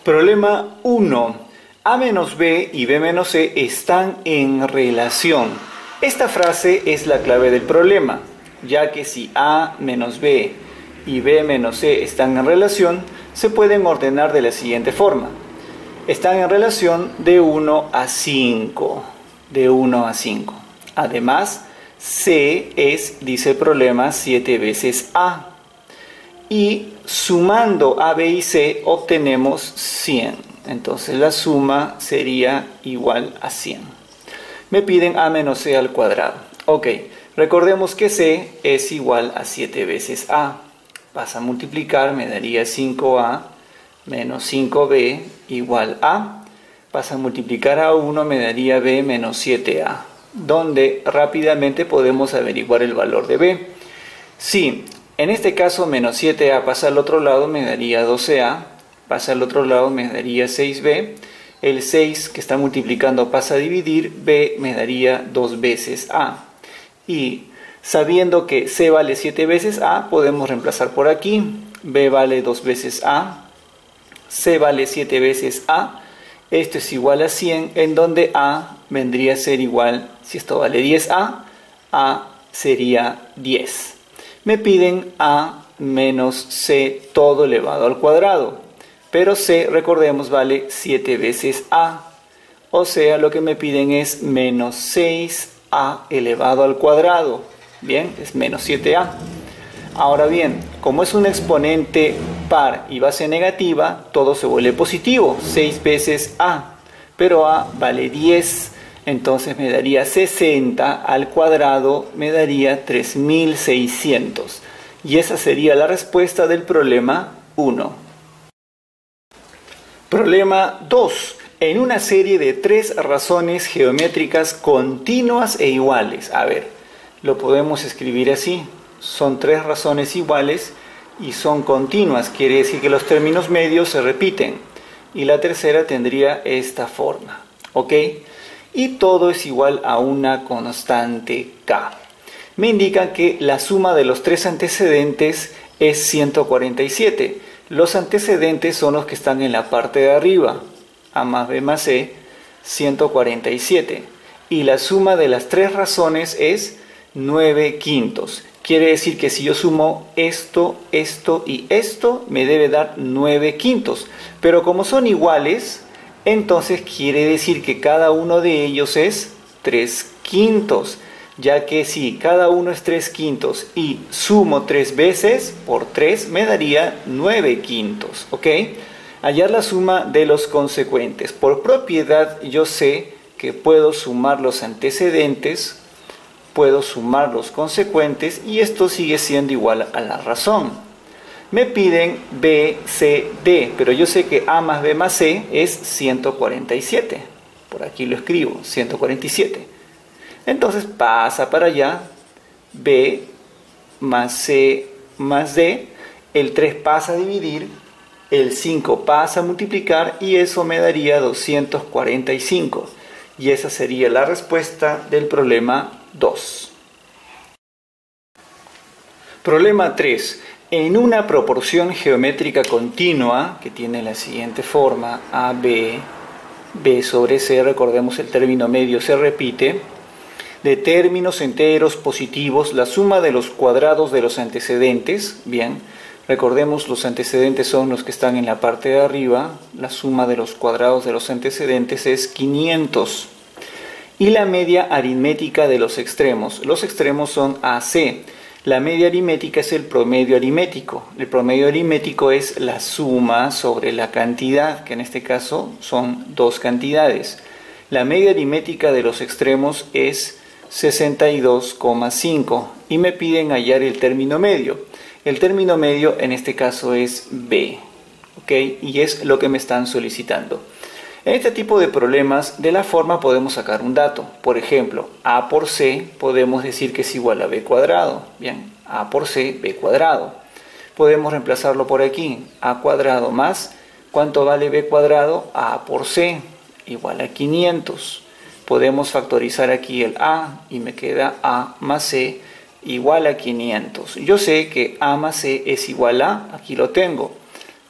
Problema 1. A menos B y B menos C están en relación. Esta frase es la clave del problema, ya que si A menos B y B menos C están en relación, se pueden ordenar de la siguiente forma. Están en relación de 1 a 5. De 1 a 5. Además, C es, dice el problema, 7 veces A. Y sumando A, B y C obtenemos 100. Entonces la suma sería igual a 100. Me piden A menos C al cuadrado. Ok, recordemos que C es igual a 7 veces A. Pasa a multiplicar, me daría 5A menos 5B igual a. Pasa a multiplicar a 1, me daría B menos 7A. Donde rápidamente podemos averiguar el valor de B. Si en este caso menos 7A pasa al otro lado, me daría 12A. Pasa al otro lado, me daría 6B. El 6 que está multiplicando pasa a dividir, B me daría 2 veces A. Y sabiendo que C vale 7 veces A, podemos reemplazar por aquí. B vale 2 veces A. C vale 7 veces A. Esto es igual a 100, en donde A vendría a ser igual, si esto vale 10A, A sería 10. Me piden A menos C todo elevado al cuadrado. Pero C, recordemos, vale 7 veces A. O sea, lo que me piden es menos 6A elevado al cuadrado. Bien, es menos 7A. Ahora bien, como es un exponente par y base negativa, todo se vuelve positivo. 6 veces A. Pero A vale 10. Entonces me daría 60 al cuadrado, me daría 3600. Y esa sería la respuesta del problema 1. Problema 2. En una serie de 3 razones geométricas continuas e iguales. A ver, lo podemos escribir así. Son 3 razones iguales y son continuas. Quiere decir que los términos medios se repiten. Y la tercera tendría esta forma. ¿Ok? Y todo es igual a una constante K. Me indican que la suma de los 3 antecedentes es 147. Los antecedentes son los que están en la parte de arriba. A más B más C, 147. Y la suma de las 3 razones es 9 quintos. Quiere decir que si yo sumo esto, esto y esto, me debe dar 9 quintos. Pero como son iguales, entonces quiere decir que cada uno de ellos es 3 quintos. Ya que si cada uno es 3 quintos y sumo 3 veces, por 3 me daría 9 quintos. ¿Ok? Hallar la suma de los consecuentes. Por propiedad yo sé que puedo sumar los antecedentes, puedo sumar los consecuentes y esto sigue siendo igual a la razón. Me piden B, C, D, pero yo sé que A más B más C es 147. Por aquí lo escribo, 147. Entonces pasa para allá, B más C más D, el 3 pasa a dividir, el 5 pasa a multiplicar y eso me daría 245. Y esa sería la respuesta del problema 2. Problema 3. En una proporción geométrica continua, que tiene la siguiente forma, AB, B sobre C, recordemos el término medio se repite, de términos enteros positivos, la suma de los cuadrados de los antecedentes, bien, recordemos los antecedentes son los que están en la parte de arriba, la suma de los cuadrados de los antecedentes es 500. Y la media aritmética de los extremos son AC. La media aritmética es el promedio aritmético. El promedio aritmético es la suma sobre la cantidad, que en este caso son 2 cantidades. La media aritmética de los extremos es 62,5 y me piden hallar el término medio. El término medio en este caso es B, ¿ok? Y es lo que me están solicitando. En este tipo de problemas, de la forma podemos sacar un dato. Por ejemplo, A por C podemos decir que es igual a B cuadrado. Bien, A por C, B cuadrado. Podemos reemplazarlo por aquí. A cuadrado más, ¿cuánto vale B cuadrado? A por C, igual a 500. Podemos factorizar aquí el A y me queda A más C igual a 500. Yo sé que A más C es igual a, aquí lo tengo,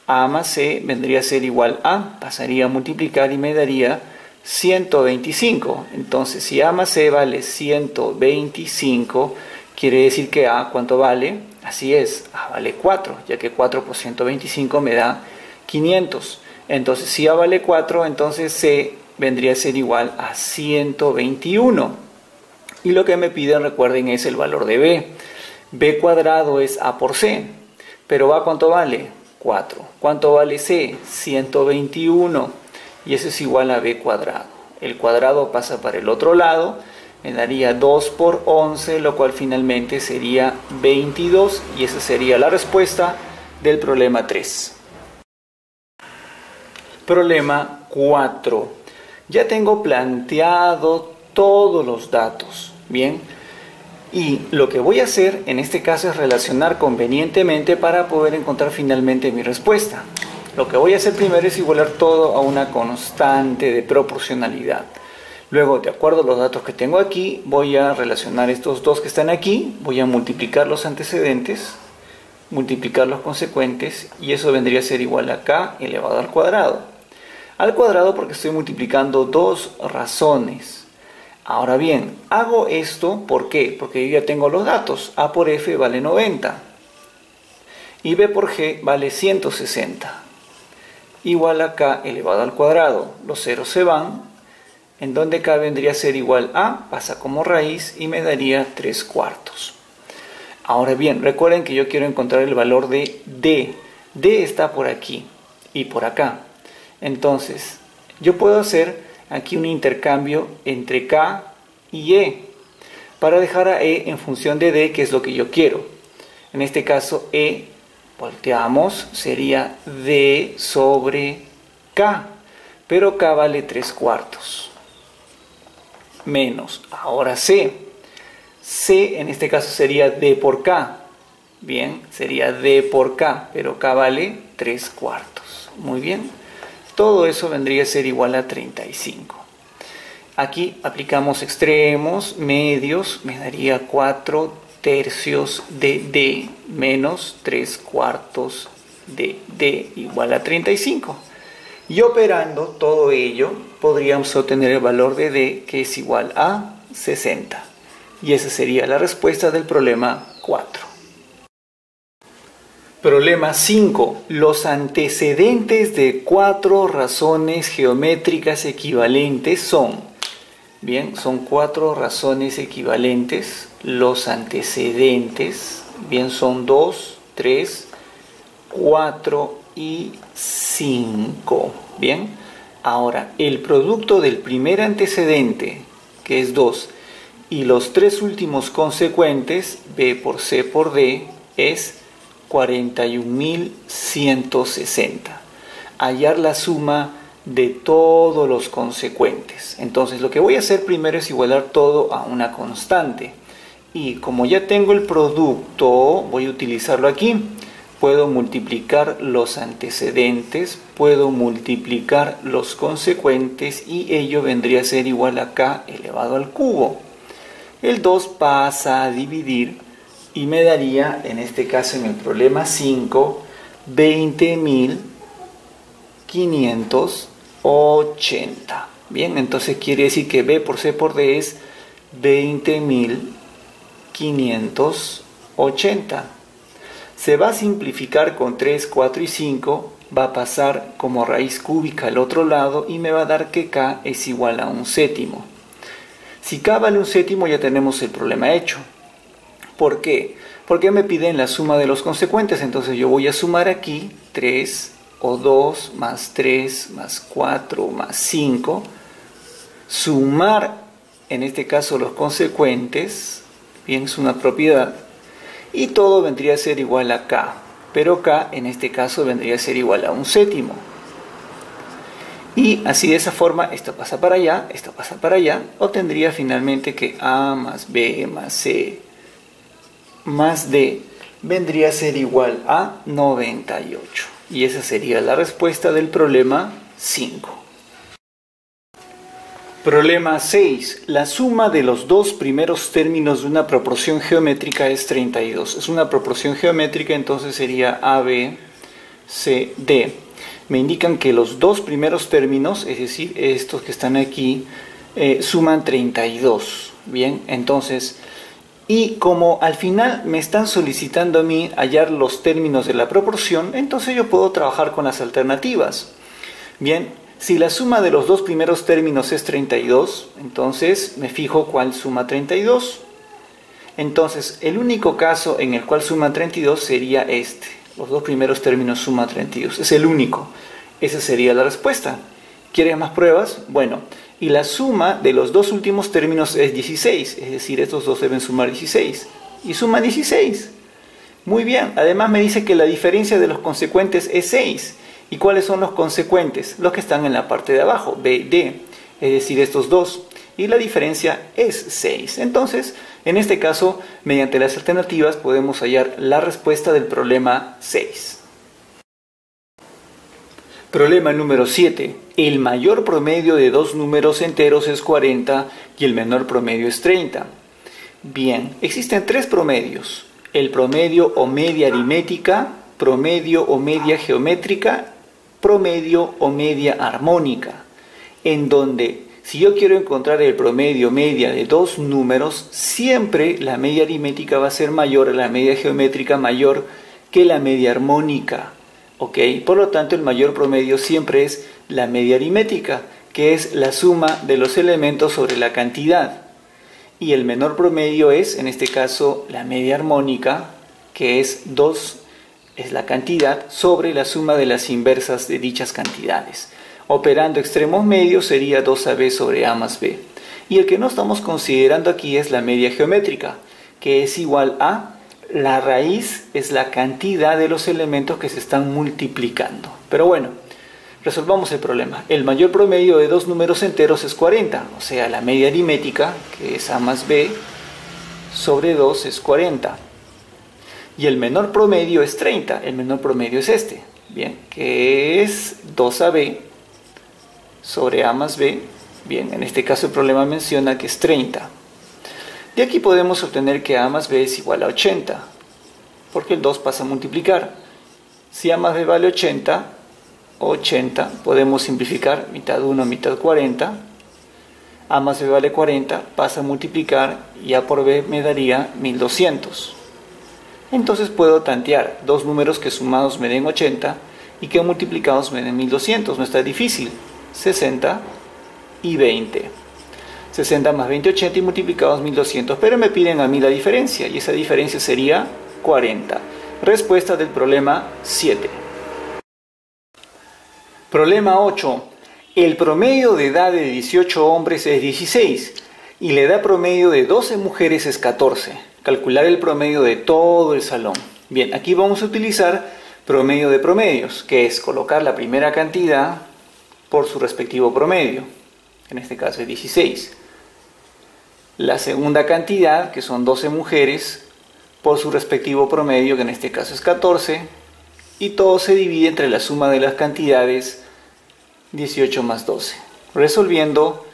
A más C vendría a ser igual a, pasaría a multiplicar y me daría 125. Entonces, si A más C vale 125, quiere decir que A, ¿cuánto vale? Así es, A vale 4, ya que 4 por 125 me da 500. Entonces, si A vale 4, entonces C vendría a ser igual a 121. Y lo que me piden, recuerden, es el valor de B. B cuadrado es A por C. Pero A, ¿cuánto vale? 4. ¿Cuánto vale C? 121. Y eso es igual a B cuadrado. El cuadrado pasa para el otro lado. Me daría 2 por 11, lo cual finalmente sería 22. Y esa sería la respuesta del problema 3. Problema 4. Ya tengo planteado todos los datos. Bien. Y lo que voy a hacer en este caso es relacionar convenientemente para poder encontrar finalmente mi respuesta. Lo que voy a hacer primero es igualar todo a una constante de proporcionalidad. Luego, de acuerdo a los datos que tengo aquí, voy a relacionar estos dos que están aquí, voy a multiplicar los antecedentes, multiplicar los consecuentes, y eso vendría a ser igual a k elevado al cuadrado. Al cuadrado porque estoy multiplicando dos razones. Ahora bien, hago esto, ¿por qué? Porque yo ya tengo los datos. A por F vale 90. Y B por G vale 160. Igual a K elevado al cuadrado. Los ceros se van. En donde K vendría a ser igual a, pasa como raíz y me daría 3/4. Ahora bien, recuerden que yo quiero encontrar el valor de D. D está por aquí y por acá. Entonces, yo puedo hacer aquí un intercambio entre K y E para dejar a E en función de D, que es lo que yo quiero. En este caso E, volteamos, sería D sobre K, pero K vale 3/4 menos, ahora C. C en este caso sería D por K. Bien, sería D por K, pero K vale 3/4. Muy bien. Todo eso vendría a ser igual a 35. Aquí aplicamos extremos, medios, me daría 4/3 de D menos 3/4 de D igual a 35. Y operando todo ello, podríamos obtener el valor de D, que es igual a 60. Y esa sería la respuesta del problema 4. Problema 5. Los antecedentes de 4 razones geométricas equivalentes son, bien, son 4 razones equivalentes. Los antecedentes, bien, son 2, 3, 4 y 5. Bien, ahora el producto del primer antecedente, que es 2, y los 3 últimos consecuentes, B por C por D, es 41.160. Hallar la suma de todos los consecuentes. Entonces lo que voy a hacer primero es igualar todo a una constante. Y como ya tengo el producto, voy a utilizarlo aquí. Puedo multiplicar los antecedentes, puedo multiplicar los consecuentes y ello vendría a ser igual a k elevado al cubo. El 2 pasa a dividir y me daría, en este caso en el problema 5, 20.580. Bien, entonces quiere decir que B por C por D es 20.580. Se va a simplificar con 3, 4 y 5, va a pasar como raíz cúbica al otro lado y me va a dar que K es igual a 1/7. Si K vale 1/7 ya tenemos el problema hecho. ¿Por qué? Porque me piden la suma de los consecuentes, entonces yo voy a sumar aquí 3 o 2 más 3 más 4 más 5, sumar en este caso los consecuentes, bien, es una propiedad, y todo vendría a ser igual a K, pero K en este caso vendría a ser igual a 1/7. Y así de esa forma, esto pasa para allá, esto pasa para allá, obtendría finalmente que A más B más C más D vendría a ser igual a 98. Y esa sería la respuesta del problema 5. Problema 6. La suma de los dos primeros términos de una proporción geométrica es 32. Es una proporción geométrica, entonces sería AB C, D, me indican que los dos primeros términos, es decir, estos que están aquí, suman 32. Bien, entonces, y como al final me están solicitando a mí hallar los términos de la proporción, entonces yo puedo trabajar con las alternativas. Bien, si la suma de los dos primeros términos es 32, entonces me fijo cuál suma 32. Entonces, el único caso en el cual suma 32 sería este. Los dos primeros términos suman 32. Es el único. Esa sería la respuesta. ¿Quieres más pruebas? Bueno, y la suma de los dos últimos términos es 16. Es decir, estos dos deben sumar 16. Y suma 16. Muy bien. Además me dice que la diferencia de los consecuentes es 6. ¿Y cuáles son los consecuentes? Los que están en la parte de abajo, B, D, es decir, estos dos. Y la diferencia es 6. Entonces, en este caso, mediante las alternativas podemos hallar la respuesta del problema 6. Problema número 7. El mayor promedio de dos números enteros es 40 y el menor promedio es 30. Bien, existen tres promedios. El promedio o media aritmética, promedio o media geométrica, promedio o media armónica, en donde si yo quiero encontrar el promedio media de dos números, siempre la media aritmética va a ser mayor a la media geométrica, mayor que la media armónica. ¿Ok? Por lo tanto, el mayor promedio siempre es la media aritmética, que es la suma de los elementos sobre la cantidad. Y el menor promedio es, en este caso, la media armónica, que es 2 es la cantidad sobre la suma de las inversas de dichas cantidades. Operando extremos medios sería 2AB sobre A más B. Y el que no estamos considerando aquí es la media geométrica, que es igual a la raíz es la cantidad de los elementos que se están multiplicando. Pero bueno, resolvamos el problema. El mayor promedio de dos números enteros es 40, o sea, la media aritmética, que es A más B, sobre 2 es 40. Y el menor promedio es 30, el menor promedio es este, bien, que es 2AB sobre A más B. Bien, en este caso el problema menciona que es 30. De aquí podemos obtener que A más B es igual a 80, porque el 2 pasa a multiplicar. Si A más B vale 80, podemos simplificar mitad 1, mitad 40. A más B vale 40, pasa a multiplicar y A por B me daría 1200. Entonces puedo tantear dos números que sumados me den 80 y que multiplicados me den 1200. No está difícil. 60 y 20. 60 más 20, 80 y multiplicados 1200. Pero me piden a mí la diferencia y esa diferencia sería 40. Respuesta del problema 7. Problema 8. El promedio de edad de 18 hombres es 16 y la edad promedio de 12 mujeres es 14. Calcular el promedio de todo el salón. Bien, aquí vamos a utilizar promedio de promedios, que es colocar la primera cantidad por su respectivo promedio. En este caso es 16. La segunda cantidad, que son 12 mujeres, por su respectivo promedio, que en este caso es 14. Y todo se divide entre la suma de las cantidades 18 más 12. Resolviendo,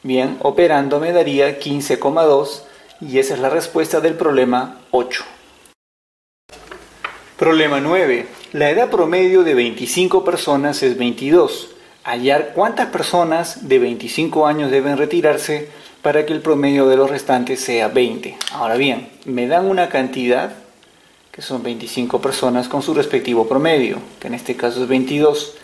bien, operando me daría 15,2. Y esa es la respuesta del problema 8. Problema 9. La edad promedio de 25 personas es 22. Hallar cuántas personas de 25 años deben retirarse para que el promedio de los restantes sea 20. Ahora bien, me dan una cantidad, que son 25 personas con su respectivo promedio, que en este caso es 22.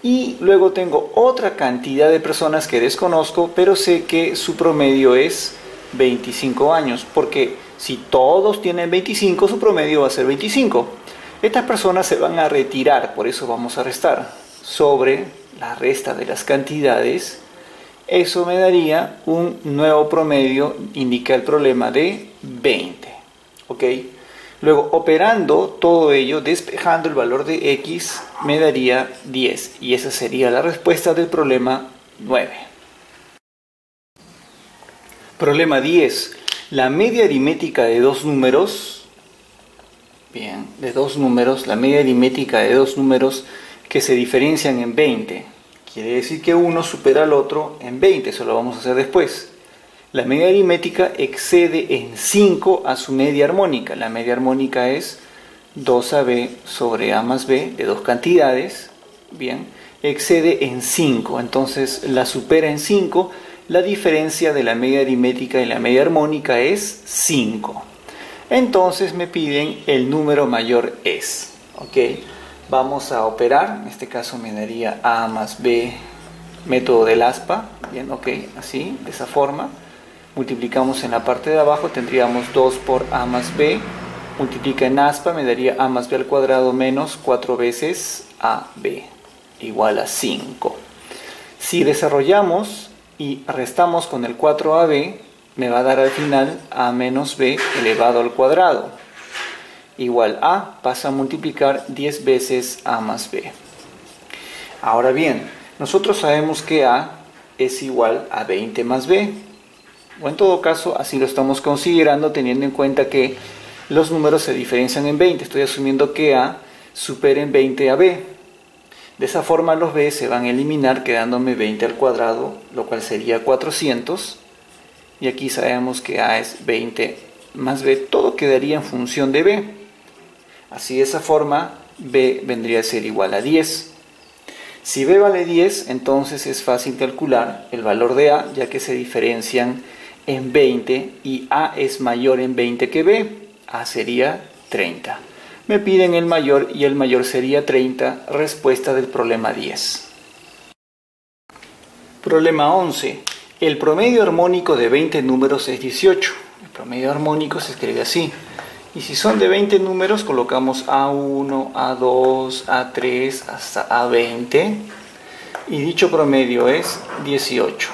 Y luego tengo otra cantidad de personas que desconozco, pero sé que su promedio es 25 años, porque si todos tienen 25, su promedio va a ser 25. Estas personas se van a retirar, por eso vamos a restar sobre la resta de las cantidades. Eso me daría un nuevo promedio, indica el problema, de 20. ¿Ok? Luego, operando todo ello, despejando el valor de x, me daría 10. Y esa sería la respuesta del problema 9. Problema 10. La media aritmética de dos números. Bien, de dos números, la media aritmética de dos números que se diferencian en 20. Quiere decir que uno supera al otro en 20, eso lo vamos a hacer después. La media aritmética excede en 5 a su media armónica. La media armónica es 2AB sobre A más B de dos cantidades, bien, excede en 5, entonces la supera en 5. La diferencia de la media aritmética y la media armónica es 5. Entonces me piden el número mayor es. Ok, vamos a operar. En este caso me daría A más B, método del aspa. Bien, ok, así, de esa forma. Multiplicamos en la parte de abajo, tendríamos 2 por A más B. Multiplica en aspa, me daría A más B al cuadrado menos 4 veces AB, igual a 5. Si desarrollamos y restamos con el 4AB, me va a dar al final A menos B elevado al cuadrado. Igual a, pasa a multiplicar 10 veces A más B. Ahora bien, nosotros sabemos que A es igual a 20 más B. O en todo caso, así lo estamos considerando teniendo en cuenta que los números se diferencian en 20. Estoy asumiendo que A supera en 20 a B. De esa forma los B se van a eliminar quedándome 20 al cuadrado, lo cual sería 400. Y aquí sabemos que A es 20 más B. Todo quedaría en función de B. Así de esa forma B vendría a ser igual a 10. Si B vale 10, entonces es fácil calcular el valor de A, ya que se diferencian en 20 y A es mayor en 20 que B. A sería 30. Me piden el mayor y el mayor sería 30, respuesta del problema 10. Problema 11. El promedio armónico de 20 números es 18. El promedio armónico se escribe así. Y si son de 20 números, colocamos A1, A2, A3 hasta A20. Y dicho promedio es 18.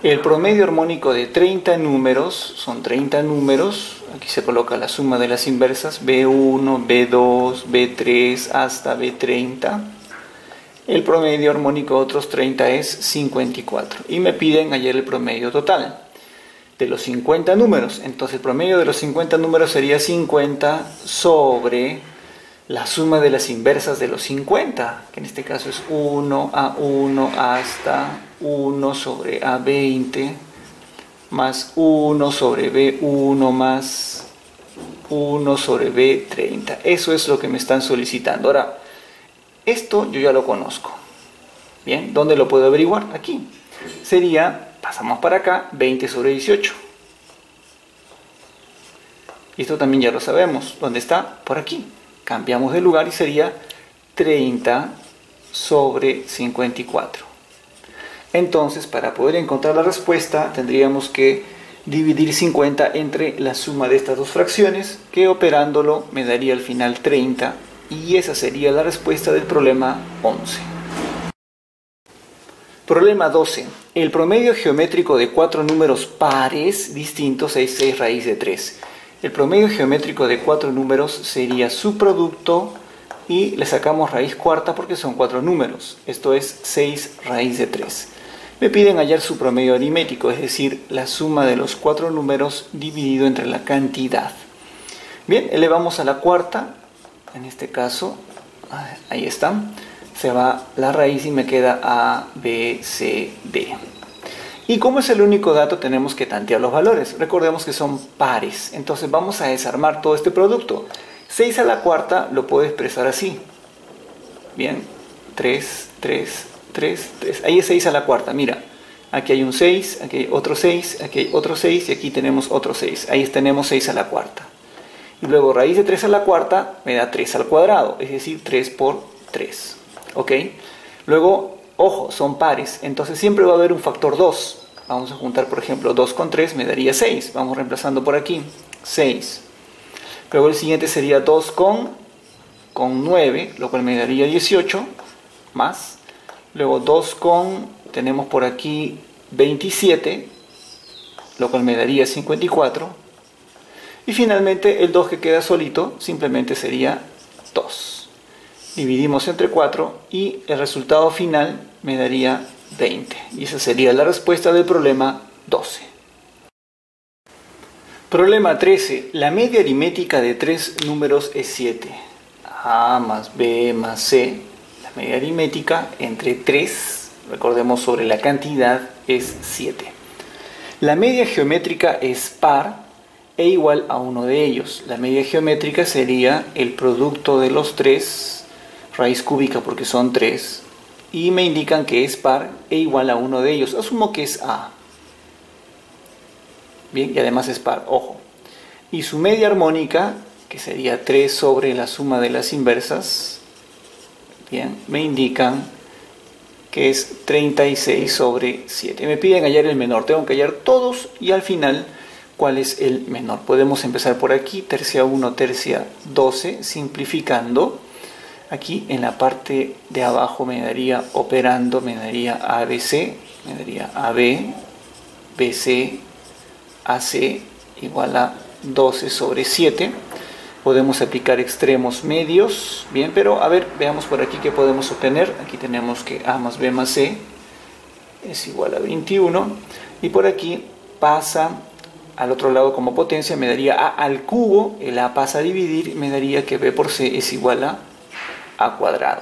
El promedio armónico de 30 números, son 30 números, aquí se coloca la suma de las inversas, B1, B2, B3 hasta B30. El promedio armónico de otros 30 es 54. Y me piden hallar el promedio total de los 50 números. Entonces el promedio de los 50 números sería 50 sobre la suma de las inversas de los 50, que en este caso es 1 a 1 hasta 1 sobre A20 más 1 sobre B1 más 1 sobre B30. Eso es lo que me están solicitando. Ahora, esto yo ya lo conozco. Bien, ¿dónde lo puedo averiguar? Aquí. Sería, pasamos para acá, 20 sobre 18. Y esto también ya lo sabemos. ¿Dónde está? Por aquí. Cambiamos de lugar y sería 30 sobre 54. Entonces, para poder encontrar la respuesta, tendríamos que dividir 50 entre la suma de estas dos fracciones, que operándolo me daría al final 30, y esa sería la respuesta del problema 11. Problema 12. El promedio geométrico de 4 números pares distintos es 6 raíz de 3. El promedio geométrico de 4 números sería su producto y le sacamos raíz cuarta porque son 4 números. Esto es 6 raíz de 3. Me piden hallar su promedio aritmético, es decir, la suma de los 4 números dividido entre la cantidad. Bien, elevamos a la cuarta, en este caso, ahí está, se va la raíz y me queda A, B, C, D. Y como es el único dato, tenemos que tantear los valores. Recordemos que son pares. Entonces vamos a desarmar todo este producto. 6 a la cuarta lo puedo expresar así. Bien, 3, 3, 3, 3. Ahí es 6 a la cuarta. Mira, aquí hay un 6, aquí hay otro 6, aquí hay otro 6 y aquí tenemos otro 6. Ahí tenemos 6 a la cuarta. Y luego raíz de 3 a la cuarta me da 3 al cuadrado, es decir, 3 por 3. ¿Ok? Luego, ojo, son pares, entonces siempre va a haber un factor 2. Vamos a juntar, por ejemplo, 2 con 3 me daría 6. Vamos reemplazando por aquí, 6. Luego el siguiente sería 2 con 9, lo cual me daría 18, más. Luego 2 con, tenemos por aquí 27, lo cual me daría 54. Y finalmente el 2 que queda solito simplemente sería 2. Dividimos entre 4 y el resultado final me daría 20. Y esa sería la respuesta del problema 12. Problema 13. La media aritmética de 3 números es 7. A más B más C. La media aritmética entre 3, recordemos sobre la cantidad, es 7. La media geométrica es par e igual a uno de ellos. La media geométrica sería el producto de los tres, raíz cúbica porque son 3, y me indican que es par e igual a uno de ellos. Asumo que es A. Bien, y además es par, ojo. Y su media armónica, que sería 3 sobre la suma de las inversas, bien, me indican que es 36 sobre 7. Me piden hallar el menor, tengo que hallar todos y al final cuál es el menor. Podemos empezar por aquí, tercia 1, tercia 12, simplificando. Aquí en la parte de abajo me daría operando, me daría ABC, me daría AB, BC, AC igual a 12 sobre 7. Podemos aplicar extremos medios, bien, pero a ver, veamos por aquí qué podemos obtener. Aquí tenemos que A más B más C es igual a 21, y por aquí pasa al otro lado como potencia, me daría A al cubo, el A pasa a dividir y me daría que B por C es igual a cuadrado.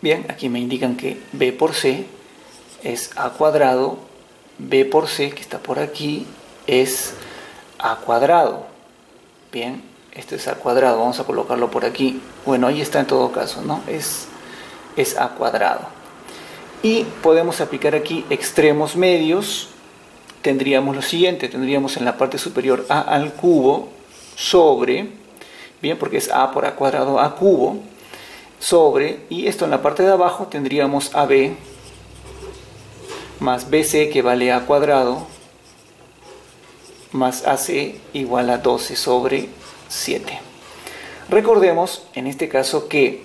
Bien, aquí me indican que B por C es A cuadrado, B por C, que está por aquí, es A cuadrado. Bien, esto es A cuadrado, vamos a colocarlo por aquí. Bueno, ahí está en todo caso, ¿no? Es A cuadrado. Y podemos aplicar aquí extremos medios. Tendríamos lo siguiente, tendríamos en la parte superior A al cubo sobre, bien, porque es A por A cuadrado, A cubo, sobre, y esto en la parte de abajo tendríamos AB más BC, que vale A cuadrado, más AC igual a 12 sobre 7. Recordemos en este caso que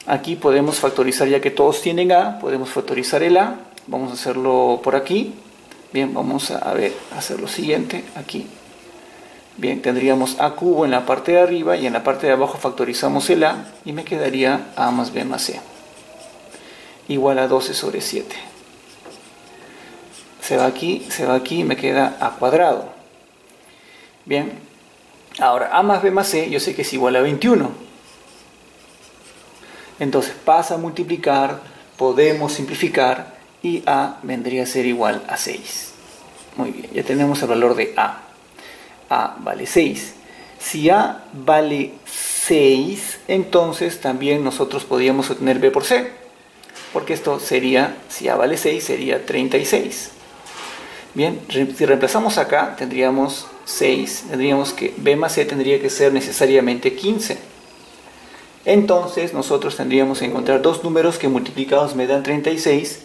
aquí podemos factorizar, ya que todos tienen A, podemos factorizar el A. Vamos a hacerlo por aquí. Bien, vamos a hacer lo siguiente aquí. Bien, tendríamos A cubo en la parte de arriba y en la parte de abajo factorizamos el A y me quedaría A más B más C igual a 12 sobre 7. Se va aquí y me queda A cuadrado. Bien, ahora A más B más C yo sé que es igual a 21. Entonces pasa a multiplicar, podemos simplificar y A vendría a ser igual a 6. Muy bien, ya tenemos el valor de A. A vale 6. Si A vale 6, entonces también nosotros podríamos obtener B por C. Porque esto sería, si A vale 6, sería 36. Bien, si reemplazamos acá, tendríamos 6. Tendríamos que B más C tendría que ser necesariamente 15. Entonces nosotros tendríamos que encontrar dos números que multiplicados me dan 36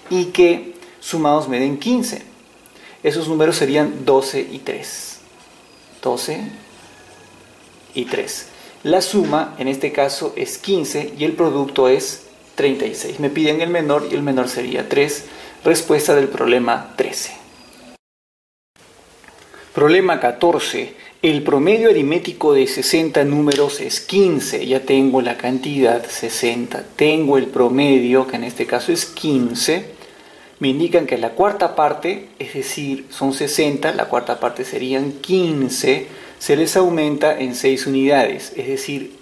y que sumados me den 15. Esos números serían 12 y 3. 12 y 3. La suma en este caso es 15 y el producto es 36. Me piden el menor y el menor sería 3. Respuesta del problema 13. Problema 14. El promedio aritmético de 60 números es 15. Ya tengo la cantidad 60. Tengo el promedio, que en este caso es 15. Me indican que la cuarta parte, es decir, son 60, la cuarta parte serían 15, se les aumenta en 6 unidades. Es decir,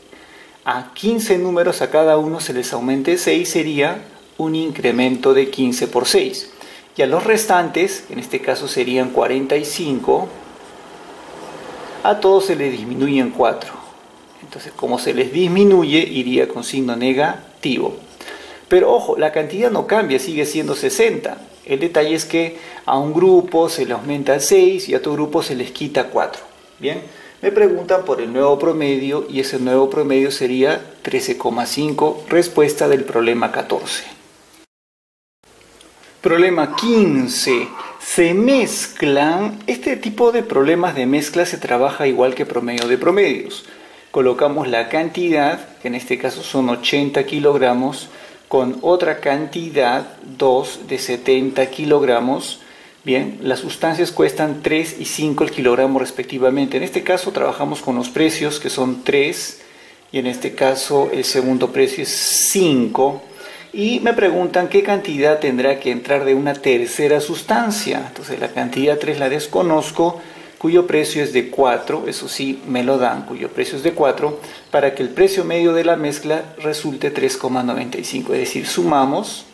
a 15 números a cada uno se les aumente 6, sería un incremento de 15 por 6. Y a los restantes, en este caso serían 45, a todos se les disminuyen 4. Entonces, como se les disminuye, iría con signo negativo. Pero ojo, la cantidad no cambia, sigue siendo 60. El detalle es que a un grupo se le aumenta 6 y a otro grupo se les quita 4. Bien, me preguntan por el nuevo promedio y ese nuevo promedio sería 13,5, respuesta del problema 14. Problema 15. Se mezclan. Este tipo de problemas de mezcla se trabaja igual que promedio de promedios. Colocamos la cantidad, que en este caso son 80 kilogramos, con otra cantidad, 2 de 70 kilogramos. Bien, las sustancias cuestan 3 y 5 el kilogramo respectivamente. En este caso trabajamos con los precios que son 3 y en este caso el segundo precio es 5. Y me preguntan qué cantidad tendrá que entrar de una tercera sustancia. Entonces la cantidad 3 la desconozco, cuyo precio es de 4, eso sí me lo dan, cuyo precio es de 4, para que el precio medio de la mezcla resulte 3,95. Es decir, sumamos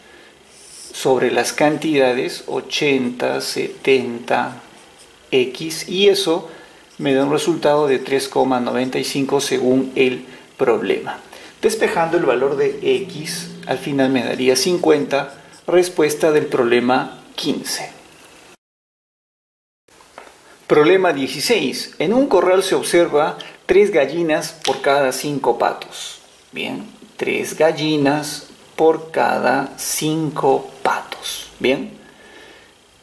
sobre las cantidades 80, 70, X, y eso me da un resultado de 3,95 según el problema. Despejando el valor de x, al final me daría 50, respuesta del problema 15. Problema 16. En un corral se observa 3 gallinas por cada 5 patos. Bien, 3 gallinas por cada 5 patos. Bien,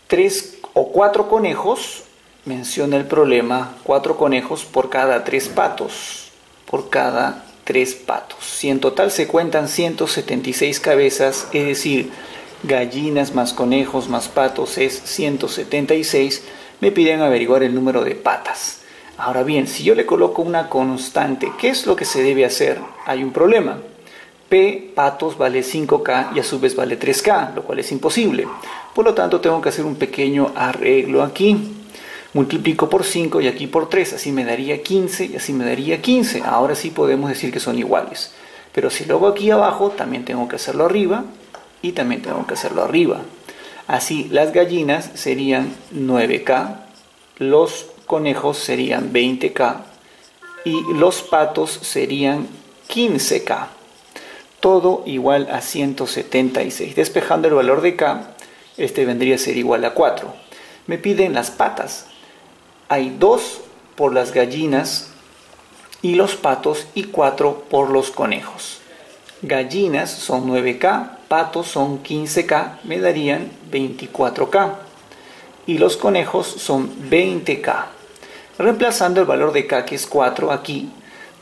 3 o 4 conejos, menciona el problema, 4 conejos por cada 3 patos. Por cada 3 patos. Si en total se cuentan 176 cabezas, es decir, gallinas más conejos más patos es 176, me piden averiguar el número de patas. Ahora bien, si yo le coloco una constante, ¿qué es lo que se debe hacer? Hay un problema. P patos vale 5K y a su vez vale 3K, lo cual es imposible. Por lo tanto, tengo que hacer un pequeño arreglo aquí. Multiplico por 5 y aquí por 3, así me daría 15 y así me daría 15. Ahora sí podemos decir que son iguales. Pero si lo hago aquí abajo, también tengo que hacerlo arriba y también tengo que hacerlo arriba. Así las gallinas serían 9K, los conejos serían 20K y los patos serían 15K. Todo igual a 176. Despejando el valor de K, este vendría a ser igual a 4. Me piden las patas. Hay 2 por las gallinas y los patos y 4 por los conejos. Gallinas son 9K, patos son 15K, me darían 24K. Y los conejos son 20K. Reemplazando el valor de K, que es 4 aquí,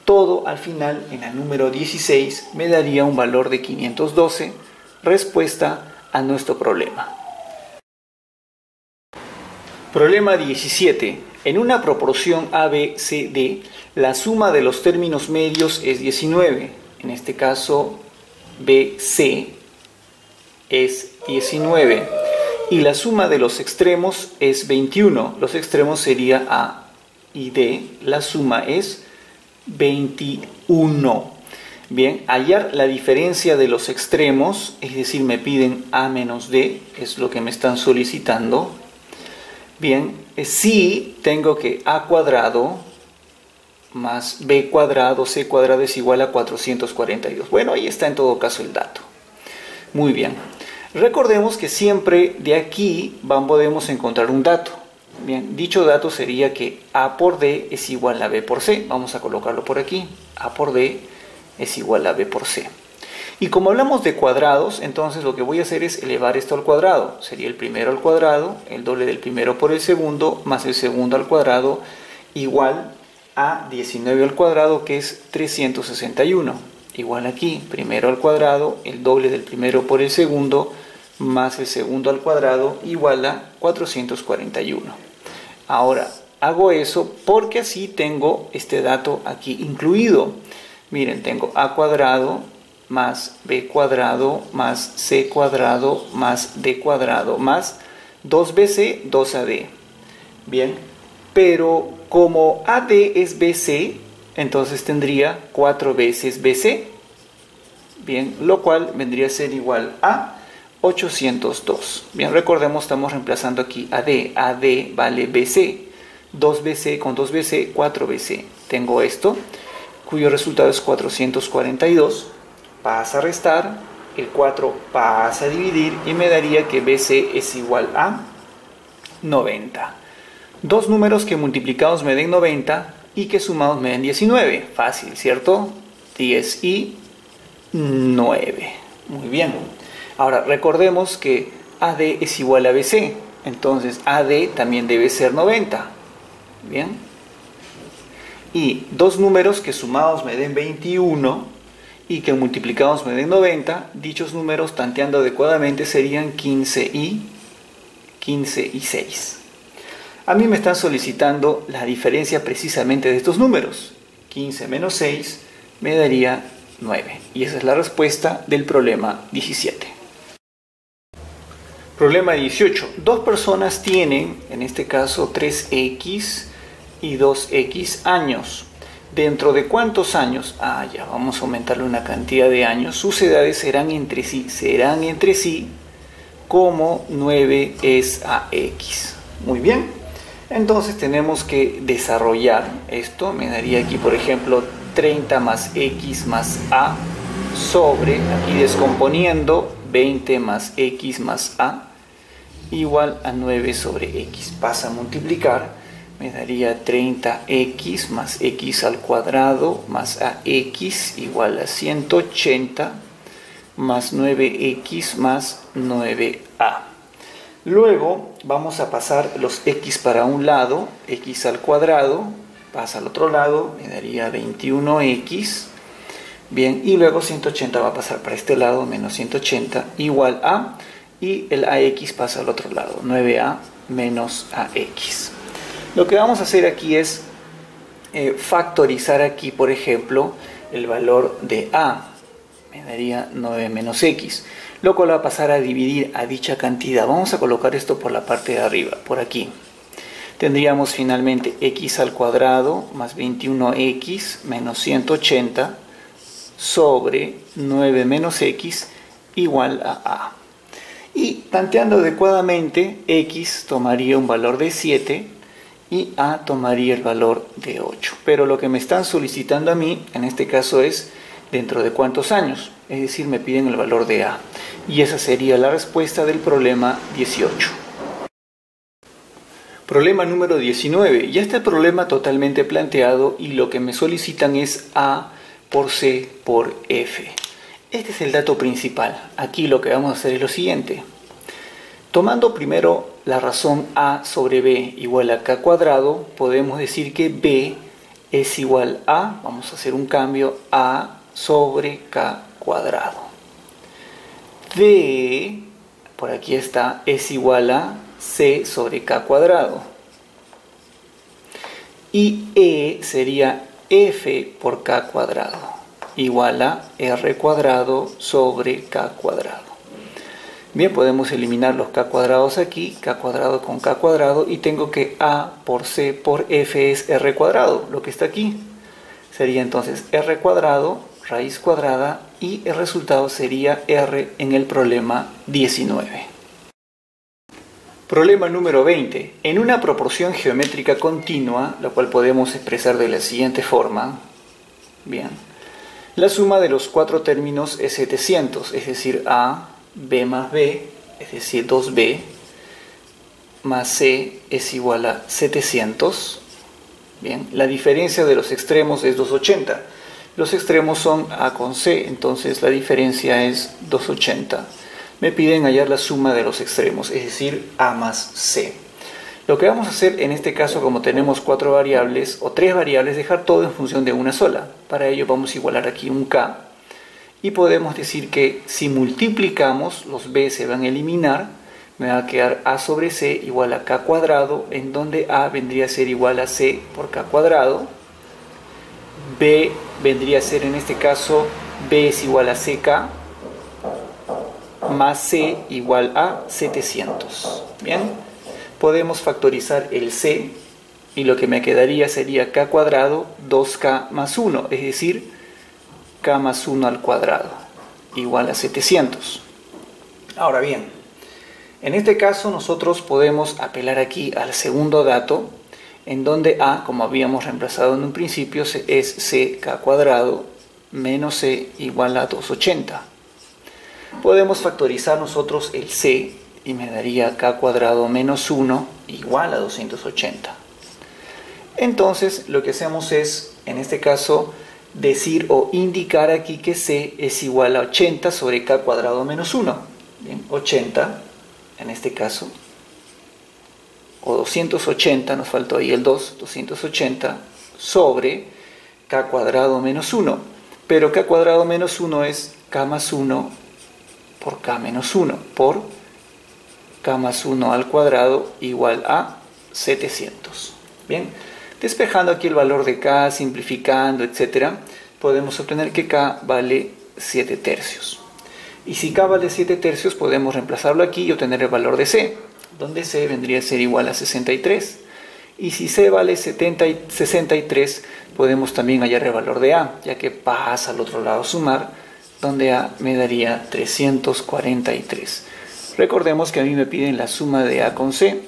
todo al final en el número 16 me daría un valor de 512, respuesta a nuestro problema. Problema 17. En una proporción ABCD, la suma de los términos medios es 19. En este caso, BC es 19. Y la suma de los extremos es 21. Los extremos sería A y D. La suma es 21. Bien, hallar la diferencia de los extremos, es decir, me piden A menos D, es lo que me están solicitando. Bien, si tengo que A cuadrado más B cuadrado, C cuadrado es igual a 442. Bueno, ahí está en todo caso el dato. Muy bien. Recordemos que siempre de aquí podemos encontrar un dato. Bien, dicho dato sería que A por D es igual a B por C. Vamos a colocarlo por aquí. A por D es igual a B por C. Y como hablamos de cuadrados, entonces lo que voy a hacer es elevar esto al cuadrado. Sería el primero al cuadrado, el doble del primero por el segundo, más el segundo al cuadrado, igual a 19 al cuadrado, que es 361. Igual aquí, primero al cuadrado, el doble del primero por el segundo, más el segundo al cuadrado, igual a 441. Ahora, hago eso porque así tengo este dato aquí incluido. Miren, tengo A cuadrado más B cuadrado más C cuadrado más D cuadrado más 2BC, 2AD. Bien, pero como AD es BC, entonces tendría 4 veces BC. Bien, lo cual vendría a ser igual a 802. Bien, recordemos, estamos reemplazando aquí AD. AD vale BC. 2BC con 2BC, 4BC. Tengo esto, cuyo resultado es 442. Pasa a restar, el 4 pasa a dividir y me daría que BC es igual a 90. Dos números que multiplicados me den 90 y que sumados me den 19. Fácil, ¿cierto? 10 y 9. Muy bien. Ahora recordemos que AD es igual a BC. Entonces AD también debe ser 90. Bien. Y dos números que sumados me den 21 y que multiplicados me den 90, dichos números, tanteando adecuadamente, serían 15 y 6. A mí me están solicitando la diferencia precisamente de estos números. 15 menos 6 me daría 9. Y esa es la respuesta del problema 17. Problema 18. Dos personas tienen, en este caso, 3x y 2x años. ¿Dentro de cuántos años? Ya vamos a aumentarle una cantidad de años. Sus edades serán entre sí como 9 es a x. Muy bien. Entonces tenemos que desarrollar esto. Me daría aquí, por ejemplo, 30 más x más a sobre, aquí descomponiendo, 20 más x más a igual a 9 sobre x. Pasa a multiplicar, me daría 30x más x al cuadrado más ax igual a 180 más 9x más 9a. Luego vamos a pasar los x para un lado, x al cuadrado, pasa al otro lado, me daría 21x. Bien, y luego 180 va a pasar para este lado, menos 180 igual a, y el ax pasa al otro lado, 9a menos ax. Lo que vamos a hacer aquí es factorizar aquí, por ejemplo, el valor de a. Me daría 9 menos x, lo cual va a pasar a dividir a dicha cantidad. Vamos a colocar esto por la parte de arriba, por aquí. Tendríamos finalmente x al cuadrado más 21x menos 180 sobre 9 menos x igual a. Y tanteando adecuadamente, x tomaría un valor de 7 y a tomaría el valor de 8. Pero lo que me están solicitando a mí, en este caso, es dentro de cuántos años. Es decir, me piden el valor de a. Y esa sería la respuesta del problema 18. Problema número 19. Ya está el problema totalmente planteado y lo que me solicitan es a por c por f. Este es el dato principal. Aquí lo que vamos a hacer es lo siguiente. Tomando primero la razón a sobre b igual a k cuadrado, podemos decir que b es igual a, vamos a hacer un cambio, a sobre k cuadrado. D, por aquí está, es igual a c sobre k cuadrado. Y e sería f por k cuadrado, igual a r cuadrado sobre k cuadrado. Bien, podemos eliminar los k cuadrados aquí, k cuadrado con k cuadrado, y tengo que a por c por f es r cuadrado, lo que está aquí. Sería entonces r cuadrado, raíz cuadrada, y el resultado sería r en el problema 19. Problema número 20. En una proporción geométrica continua, la cual podemos expresar de la siguiente forma. Bien, la suma de los cuatro términos es 700, es decir, a, b más b, es decir, 2b, más c es igual a 700. Bien, la diferencia de los extremos es 280. Los extremos son a con c, entonces la diferencia es 280. Me piden hallar la suma de los extremos, es decir, a más c. Lo que vamos a hacer en este caso, como tenemos cuatro variables o tres variables, dejar todo en función de una sola. Para ello vamos a igualar aquí un k. Y podemos decir que si multiplicamos, los b se van a eliminar, me va a quedar a sobre c igual a k cuadrado, en donde a vendría a ser igual a c por k cuadrado, b vendría a ser en este caso, b es igual a ck, más c igual a 700. Bien, podemos factorizar el c, y lo que me quedaría sería k cuadrado 2k más 1, es decir, k más 1 al cuadrado, igual a 700. Ahora bien, en este caso nosotros podemos apelar aquí al segundo dato, en donde a, como habíamos reemplazado en un principio, es ck cuadrado menos c igual a 280. Podemos factorizar nosotros el c y me daría k cuadrado menos 1 igual a 280. Entonces lo que hacemos es, en este caso, decir o indicar aquí que c es igual a 80 sobre k cuadrado menos 1. Bien, 80 en este caso, o 280, nos faltó ahí el 2, 280 sobre k cuadrado menos 1. Pero k cuadrado menos 1 es k más 1 por k menos 1 por k más 1 al cuadrado igual a 700. Bien, despejando aquí el valor de k, simplificando, etc., podemos obtener que k vale 7 tercios. Y si k vale 7 tercios, podemos reemplazarlo aquí y obtener el valor de c, donde c vendría a ser igual a 63. Y si c vale 63, podemos también hallar el valor de a, ya que pasa al otro lado a sumar, donde a me daría 343. Recordemos que a mí me piden la suma de a con c.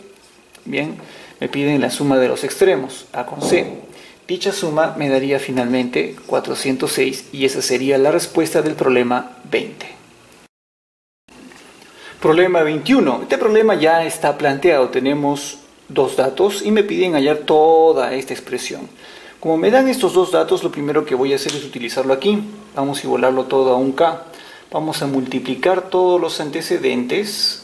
Bien, Me piden la suma de los extremos, A con C. Dicha suma me daría finalmente 406 y esa sería la respuesta del problema 20. Problema 21. Este problema ya está planteado. Tenemos dos datos y me piden hallar toda esta expresión. Como me dan estos dos datos, lo primero que voy a hacer es utilizarlo aquí. Vamos a igualarlo todo a un K. Vamos a multiplicar todos los antecedentes.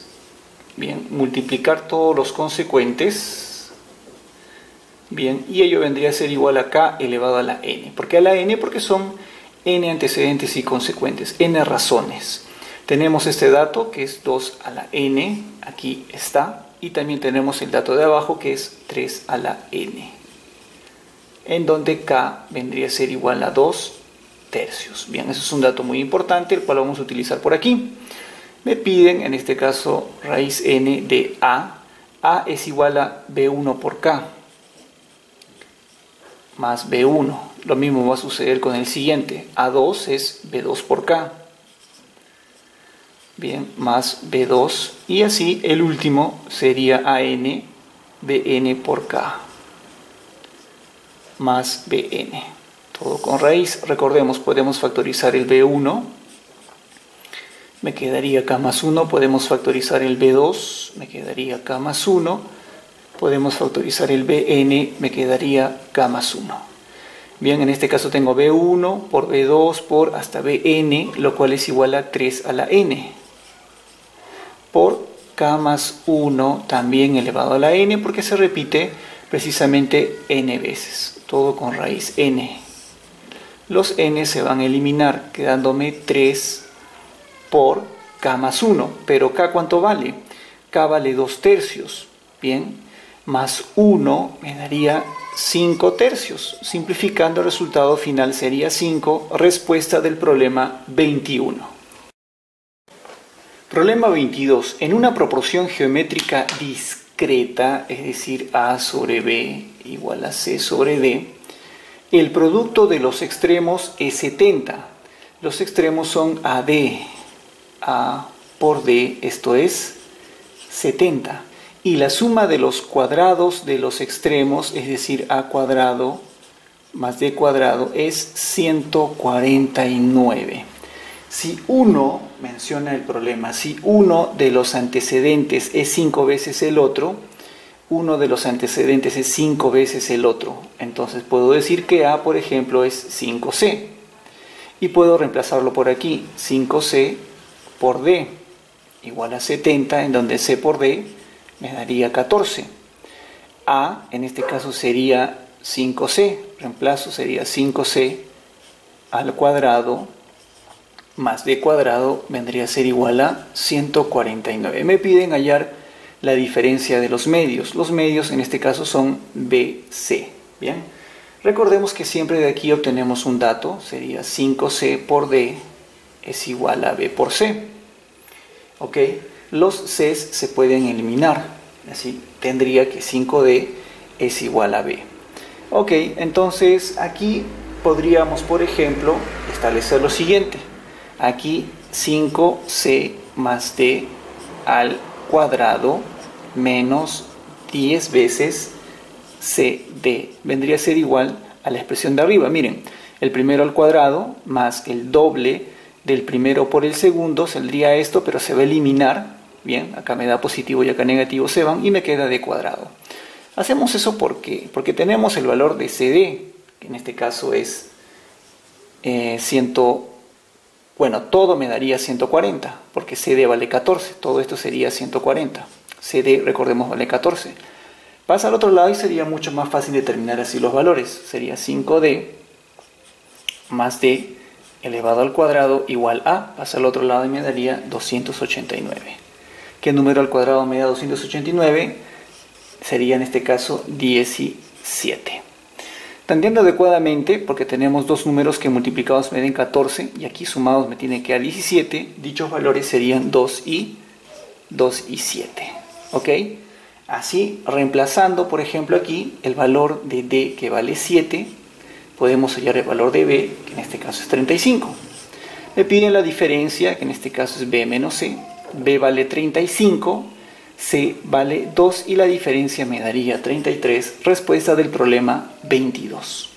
Bien, multiplicar todos los consecuentes. Bien, y ello vendría a ser igual a K elevado a la N. ¿Por qué a la N? Porque son N antecedentes y consecuentes, N razones. Tenemos este dato que es 2 a la N, aquí está. Y también tenemos el dato de abajo que es 3 a la N. En donde K vendría a ser igual a 2 tercios. Bien, eso es un dato muy importante, el cual vamos a utilizar por aquí. Me piden, en este caso, raíz N de A. A es igual a B1 por K. Más B1. Lo mismo va a suceder con el siguiente. A2 es B2 por K. Bien, más B2. Y así el último sería AN BN por K. Más BN. Todo con raíz. Recordemos, podemos factorizar el B1. Me quedaría K más 1. Podemos factorizar el B2. Me quedaría K más 1. Podemos factorizar el Bn. Me quedaría K más 1. Bien, en este caso tengo B1 por B2 por hasta Bn, lo cual es igual a 3 a la N. Por K más 1 también elevado a la N, porque se repite precisamente N veces. Todo con raíz N. Los N se van a eliminar, quedándome 3 por K más 1. Pero K, ¿cuánto vale? K vale 2 tercios. Bien, más 1 me daría 5 tercios. Simplificando, el resultado final sería 5. Respuesta del problema 21. Problema 22. En una proporción geométrica discreta, es decir, A sobre B igual a C sobre D, el producto de los extremos es 70. Los extremos son AD. A por D, esto es 70. Y la suma de los cuadrados de los extremos, es decir, A cuadrado más D cuadrado, es 149. Si uno, menciona el problema, si uno de los antecedentes es 5 veces el otro, uno de los antecedentes es 5 veces el otro. Entonces puedo decir que A, por ejemplo, es 5C. Y puedo reemplazarlo por aquí, 5C por D, igual a 70, en donde C por D me daría 14. A, en este caso, sería 5C. Reemplazo sería 5C al cuadrado más D cuadrado vendría a ser igual a 149. Me piden hallar la diferencia de los medios. Los medios en este caso son BC. Bien, recordemos que siempre de aquí obtenemos un dato. Sería 5C por D es igual a B por C. Ok, los Cs se pueden eliminar. Así tendría que 5D es igual a B. Ok, entonces aquí podríamos, por ejemplo, establecer lo siguiente. Aquí 5C más D al cuadrado menos 10 veces CD vendría a ser igual a la expresión de arriba. Miren, el primero al cuadrado más el doble del primero por el segundo saldría esto, pero se va a eliminar. Bien, acá me da positivo y acá negativo se van y me queda D cuadrado. Hacemos eso porque tenemos el valor de CD, que en este caso es todo me daría 140, porque CD vale 14, todo esto sería 140. CD, recordemos, vale 14. Pasa al otro lado y sería mucho más fácil determinar así los valores. Sería 5D más D elevado al cuadrado igual a, pasa al otro lado y me daría 289. ¿Qué número al cuadrado me da 289? Sería en este caso 17. Tanteando adecuadamente, porque tenemos dos números que multiplicados me den 14 y aquí sumados me tiene que dar 17, dichos valores serían 2 y 7. ¿Ok? Así, reemplazando, por ejemplo, aquí el valor de D, que vale 7, podemos hallar el valor de B, que en este caso es 35. Me piden la diferencia, que en este caso es B menos C. B vale 35, C vale 2 y la diferencia me daría 33. Respuesta del problema 22.